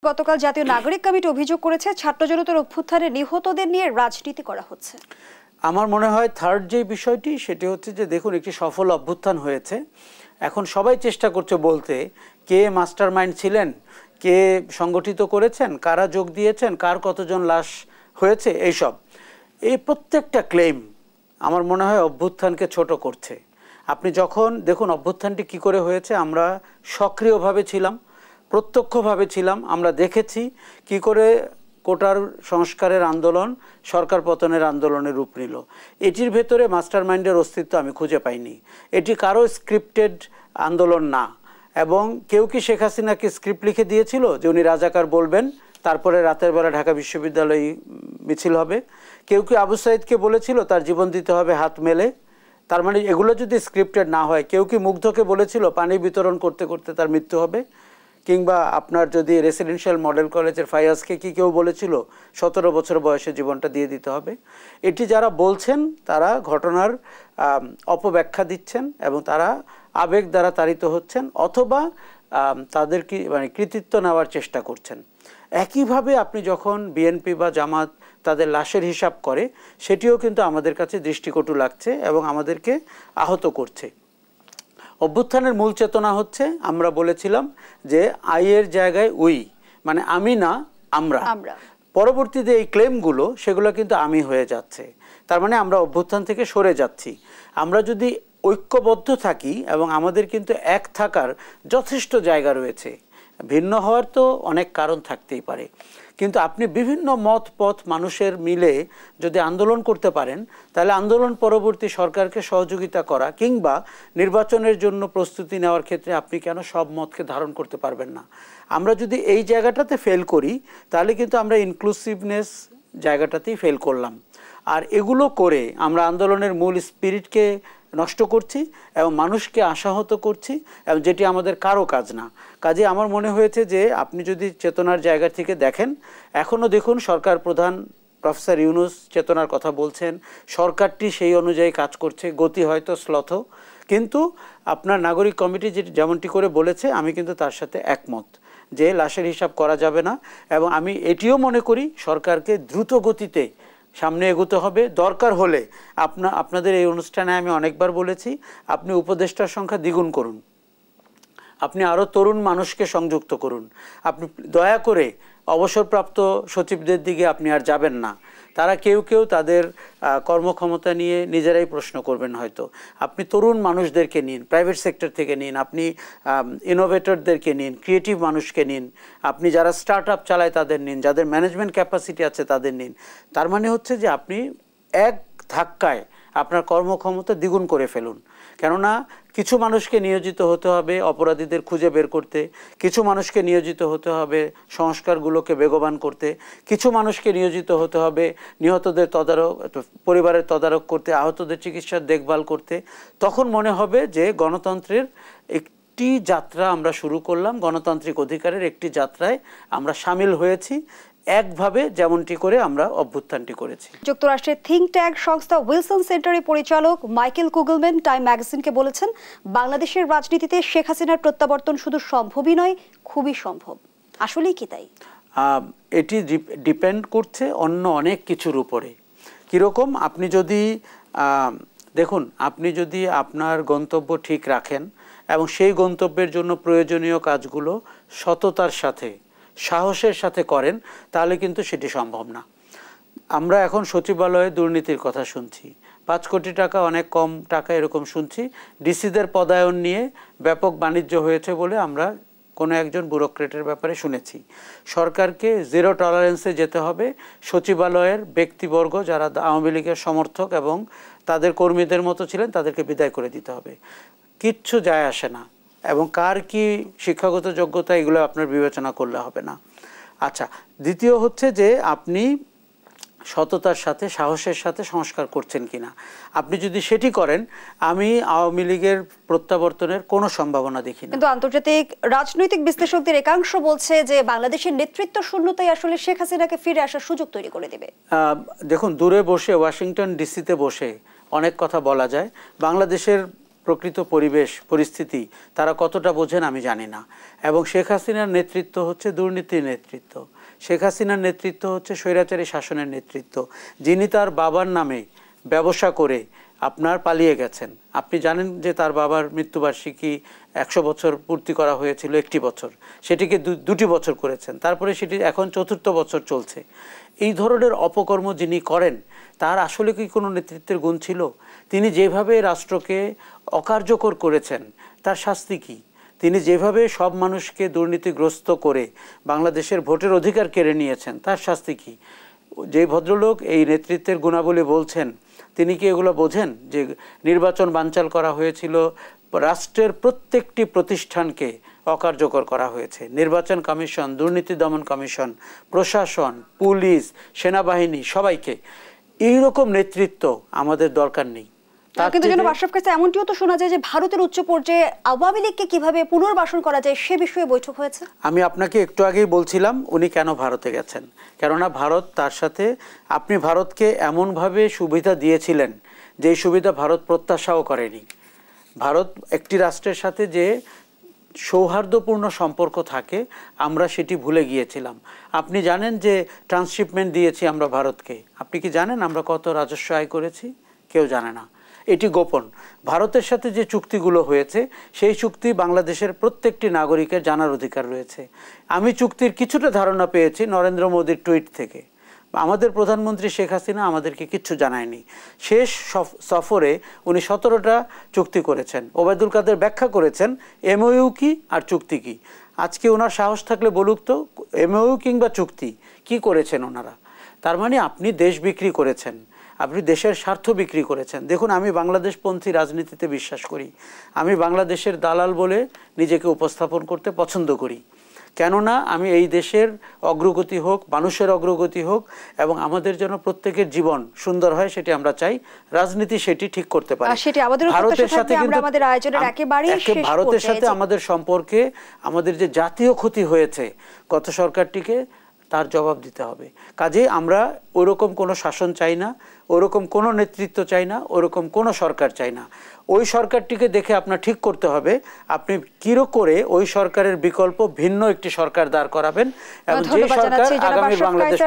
গতকাল জাতীয় নাগরিক কমিটি অভিযোগ করেছে ছাত্র জনতার অভ্যুত্থানে নিহতদের নিয়ে রাজনীতি করা হচ্ছে। আমার মনে হয় থার্ড যে বিষয়টি সেটি হচ্ছে যে দেখুন একটি সফল অভ্যুত্থান হয়েছে, এখন সবাই চেষ্টা করছে বলতে কে মাস্টার মাইন্ড ছিলেন, কে সংগঠিত করেছেন, কারা যোগ দিয়েছেন, কার কতজন লাশ হয়েছে, এইসব এই প্রত্যেকটা ক্লেম আমার মনে হয় অভ্যুত্থানকে ছোট করছে। আপনি যখন দেখুন অভ্যুত্থানটি কি করে হয়েছে, আমরা সক্রিয়ভাবে ছিলাম, প্রত্যক্ষভাবে ছিলাম, আমরা দেখেছি কি করে কোটার সংস্কারের আন্দোলন সরকার পতনের আন্দোলনের রূপ নিল। এটির ভেতরে মাস্টার মাইন্ডের অস্তিত্ব আমি খুঁজে পাইনি। এটি কারো স্ক্রিপ্টেড আন্দোলন না, এবং কেউ কি শেখ হাসিনাকে স্ক্রিপ্ট লিখে দিয়েছিল যে উনি রাজাকার বলবেন, তারপরে রাতের বেলা ঢাকা বিশ্ববিদ্যালয়ে মিছিল হবে? কেউ কি আবু সাইদকে বলেছিল তার জীবন দিতে হবে হাত মেলে? তার মানে এগুলো যদি স্ক্রিপ্টেড না হয়, কেউ কি মুগ্ধকে বলেছিল পানি বিতরণ করতে করতে তার মৃত্যু হবে? কিংবা আপনার যদি রেসিডেন্সিয়াল মডেল কলেজের ফায়াজকে কি কেউ বলেছিল 17 বছর বয়সে জীবনটা দিয়ে দিতে হবে? এটি যারা বলছেন তারা ঘটনার অপব্যাখ্যা দিচ্ছেন এবং তারা আবেগ দ্বারা তাড়িত হচ্ছেন, অথবা তাদের কি মানে কৃতিত্ব নেওয়ার চেষ্টা করছেন। একইভাবে আপনি যখন বিএনপি বা জামাত তাদের লাশের হিসাব করে, সেটিও কিন্তু আমাদের কাছে দৃষ্টিকটু লাগছে এবং আমাদেরকে আহত করছে। অভ্যুত্থানের মূল চেতনা হচ্ছে, আমরা বলেছিলাম যে আইয়ের জায়গায় উই, মানে আমি না আমরা। পরবর্তীতে এই ক্লেমগুলো সেগুলো কিন্তু আমি হয়ে যাচ্ছে, তার মানে আমরা অভ্যুত্থান থেকে সরে যাচ্ছি। আমরা যদি ঐক্যবদ্ধ থাকি, এবং আমাদের কিন্তু এক থাকার যথেষ্ট জায়গা রয়েছে, ভিন্ন হওয়ার তো অনেক কারণ থাকতেই পারে, কিন্তু আপনি বিভিন্ন মত পথ মানুষের মিলে যদি আন্দোলন করতে পারেন, তাহলে আন্দোলন পরবর্তী সরকারকে সহযোগিতা করা কিংবা নির্বাচনের জন্য প্রস্তুতি নেওয়ার ক্ষেত্রে আপনি কেন সব মতকে ধারণ করতে পারবেন না? আমরা যদি এই জায়গাটাতে ফেল করি, তাহলে কিন্তু আমরা ইনক্লুসিভনেস জায়গাটাতেই ফেল করলাম। আর এগুলো করে আমরা আন্দোলনের মূল স্পিরিটকে নষ্ট করছি এবং মানুষকে আশাহত করছি, এবং যেটি আমাদের কারো কাজ না। কাজে আমার মনে হয়েছে যে আপনি যদি চেতনার জায়গা থেকে দেখেন, এখনও দেখুন সরকার প্রধান প্রফেসর ইউনূস চেতনার কথা বলছেন, সরকারটি সেই অনুযায়ী কাজ করছে, গতি হয়তো শ্লথ, কিন্তু আপনার নাগরিক কমিটি যেমনটি করে বলেছে আমি কিন্তু তার সাথে একমত যে লাশের হিসাব করা যাবে না। এবং আমি এটিও মনে করি সরকারকে দ্রুত গতিতে সামনে এগোতে হবে। দরকার হলে আপনাদের এই অনুষ্ঠানে আমি অনেকবার বলেছি, আপনি উপদেষ্টার সংখ্যা দ্বিগুণ করুন, আপনি আরও তরুণ মানুষকে সংযুক্ত করুন। আপনি দয়া করে অবসরপ্রাপ্ত সচিবদের দিকে আপনি আর যাবেন না, তারা কেউ কেউ তাদের কর্মক্ষমতা নিয়ে নিজেরাই প্রশ্ন করবেন হয়তো। আপনি তরুণ মানুষদেরকে নিন, প্রাইভেট সেক্টর থেকে নিন, আপনি ইনোভেটরদেরকে নিন, ক্রিয়েটিভ মানুষকে নিন, আপনি যারা স্টার্ট আপ চালায় তাদের নিন, যাদের ম্যানেজমেন্ট ক্যাপাসিটি আছে তাদের নিন। তার মানে হচ্ছে যে আপনি এক ধাক্কায় আপনার কর্মক্ষমতা দ্বিগুণ করে ফেলুন। কেননা কিছু মানুষকে নিয়োজিত হতে হবে অপরাধীদের খুঁজে বের করতে, কিছু মানুষকে নিয়োজিত হতে হবে সংস্কারগুলোকে বেগবান করতে, কিছু মানুষকে নিয়োজিত হতে হবে নিহতদের তদারক, পরিবারের তদারক করতে, আহতদের চিকিৎসার দেখভাল করতে। তখন মনে হবে যে গণতন্ত্রের একটি যাত্রা আমরা শুরু করলাম, গণতান্ত্রিক অধিকারের একটি যাত্রায় আমরা সামিল হয়েছি, একভাবে যেমনটি করে আমরা অভ্যুত্থানটি করেছি। যুক্তরাষ্ট্রের থিঙ্ক ট্যাঙ্ক সংস্থা উইলসন সেন্টারের পরিচালক মাইকেল কুগলম্যান টাইম ম্যাগাজিনকে বলেছেন, বাংলাদেশের রাজনীতিতে শেখ হাসিনার প্রত্যাবর্তন শুধু সম্ভবই নয়, খুবই সম্ভব। আসলেই কি তাই? এটি ডিপেন্ড করছে অন্য অনেক কিছুর উপরে। কীরকম? আপনি যদি দেখুন, আপনি যদি আপনার গন্তব্য ঠিক রাখেন এবং সেই গন্তব্যের জন্য প্রয়োজনীয় কাজগুলো সততার সাথে সাহসের সাথে করেন, তাহলে কিন্তু সেটি সম্ভব না। আমরা এখন সচিবালয়ে দুর্নীতির কথা শুনছি, 5 কোটি টাকা অনেক কম টাকা এরকম শুনছি। ডিসিদের পদায়ন নিয়ে ব্যাপক বাণিজ্য হয়েছে বলে আমরা কোনো একজন ব্যুরোক্রেটের ব্যাপারে শুনেছি। সরকারকে জিরো টলারেন্সে যেতে হবে। সচিবালয়ের ব্যক্তিবর্গ যারা আওয়ামী লীগের সমর্থক এবং তাদের কর্মীদের মতো ছিলেন তাদেরকে বিদায় করে দিতে হবে। কিচ্ছু যায় আসে না, এবং কার কি শিক্ষাগত যোগ্যতা এগুলো আপনার বিবেচনা করলে হবে না। আচ্ছা, দ্বিতীয় হচ্ছে যে আপনি সততার সাথে সাহসের সাথে সংস্কার করছেন কিনা। আপনি যদি সেটি করেন, আমি আওয়ামী লীগের প্রত্যাবর্তনের কোনো সম্ভাবনা দেখি না। কিন্তু আন্তর্জাতিক রাজনৈতিক বিশ্লেষকদের একাংশ বলছে যে বাংলাদেশের নেতৃত্ব শূন্যতাই আসলে শেখ হাসিনাকে ফিরে আসার সুযোগ তৈরি করে দেবে। দেখুন, দূরে বসে ওয়াশিংটন ডিসিতে বসে অনেক কথা বলা যায়। বাংলাদেশের প্রকৃত পরিবেশ পরিস্থিতি তারা কতটা বোঝেন আমি জানি না। এবং শেখ হাসিনার নেতৃত্ব হচ্ছে দুর্নীতির নেতৃত্ব, শেখ হাসিনার নেতৃত্ব হচ্ছে স্বৈরাচারী শাসনের নেতৃত্ব, যিনি তার বাবার নামে ব্যবসা করে আপনার পালিয়ে গেছেন। আপনি জানেন যে তার বাবার মৃত্যুবার্ষিকী 100 বছর পূর্তি করা হয়েছিল 1টি বছর, সেটিকে 2টি বছর করেছেন, তারপরে সেটি এখন 4র্থ বছর চলছে। এই ধরনের অপকর্ম যিনি করেন তার আসলে কি কোনো নেতৃত্বের গুণ ছিল? তিনি যেভাবে রাষ্ট্রকে অকার্যকর করেছেন তার শাস্তি কী? তিনি যেভাবে সব মানুষকে দুর্নীতিগ্রস্ত করে বাংলাদেশের ভোটের অধিকার কেড়ে নিয়েছেন তার শাস্তি কী? যে ভদ্রলোক এই নেতৃত্বের গুণাবলী বলছেন তিনি কি এগুলো বোঝেন যে নির্বাচন বানচাল করা হয়েছিল, রাষ্ট্রের প্রত্যেকটি প্রতিষ্ঠানকে অকার্যকর করা হয়েছে, নির্বাচন কমিশন, দুর্নীতি দমন কমিশন, প্রশাসন, পুলিশ, সেনাবাহিনী, সবাইকে। এইরকম নেতৃত্ব আমাদের দরকার নেই। কিন্তু জনাব আশরাফ কাছে এমনটিও তো শোনা যায় যে ভারতের উচ্চ পর্যায়ে আওয়ামী লীগকে কিভাবে পুনর্বাসন করা যায় সে বিষয়ে বৈঠক হয়েছে। আমি আপনাকে একটু আগেই বলছিলাম উনি কেন ভারতে গেছেন। কেননা ভারত তার সাথে, আপনি ভারতকে এমনভাবে সুবিধা দিয়েছিলেন যে সুবিধা ভারত প্রত্যাশাও করেনি। ভারত একটি রাষ্ট্রের সাথে যে সৌহার্দ্যপূর্ণ সম্পর্ক থাকে আমরা সেটি ভুলে গিয়েছিলাম। আপনি জানেন যে ট্রান্সশিপমেন্ট দিয়েছি আমরা ভারতকে। আপনি কি জানেন আমরা কত রাজস্ব আয় করেছি? কেউ জানে না, এটি গোপন। ভারতের সাথে যে চুক্তিগুলো হয়েছে সেই চুক্তি বাংলাদেশের প্রত্যেকটি নাগরিকের জানার অধিকার রয়েছে। আমি চুক্তির কিছুটা ধারণা পেয়েছি নরেন্দ্র মোদীর টুইট থেকে। আমাদের প্রধানমন্ত্রী শেখ হাসিনা আমাদেরকে কিচ্ছু জানায়নি। শেষ সফরে উনি 17টা চুক্তি করেছেন। ওবায়দুল কাদের ব্যাখ্যা করেছেন এমওইউ কি আর চুক্তি কি। আজকে ওনার সাহস থাকলে বলুক তো এমওইউ কিংবা চুক্তি কি করেছেন ওনারা। তার মানে আপনি দেশ বিক্রি করেছেন, আপনি দেশের স্বার্থ বিক্রি করেছেন। দেখুন, আমি বাংলাদেশপন্থী রাজনীতিতে বিশ্বাস করি। আমি বাংলাদেশের দালাল বলে নিজেকে উপস্থাপন করতে পছন্দ করি। কেননা আমি এই দেশের অগ্রগতি হোক, মানুষের অগ্রগতি হোক এবং আমাদের যেন প্রত্যেকের জীবন সুন্দর হয় সেটি আমরা চাই। রাজনীতি সেটি ঠিক করতে পারে। ভারতের সাথে ভারতের সাথে আমাদের সম্পর্কে আমাদের যে জাতীয় ক্ষতি হয়েছে গত সরকারটিকে তার জবাব দিতে হবে। কাজে আমরা ওরকম কোনো শাসন চাই না, ওরকম কোনো নেতৃত্ব চাই না, ওরকম কোনো সরকার চাই না। ওই সরকারটিকে দেখে আপনার ঠিক করতে হবে আপনি কিরো করে ওই সরকারের বিকল্প ভিন্ন একটি সরকার দাঁড় করাবেন এবং যে সরকার আগামী বাংলাদেশ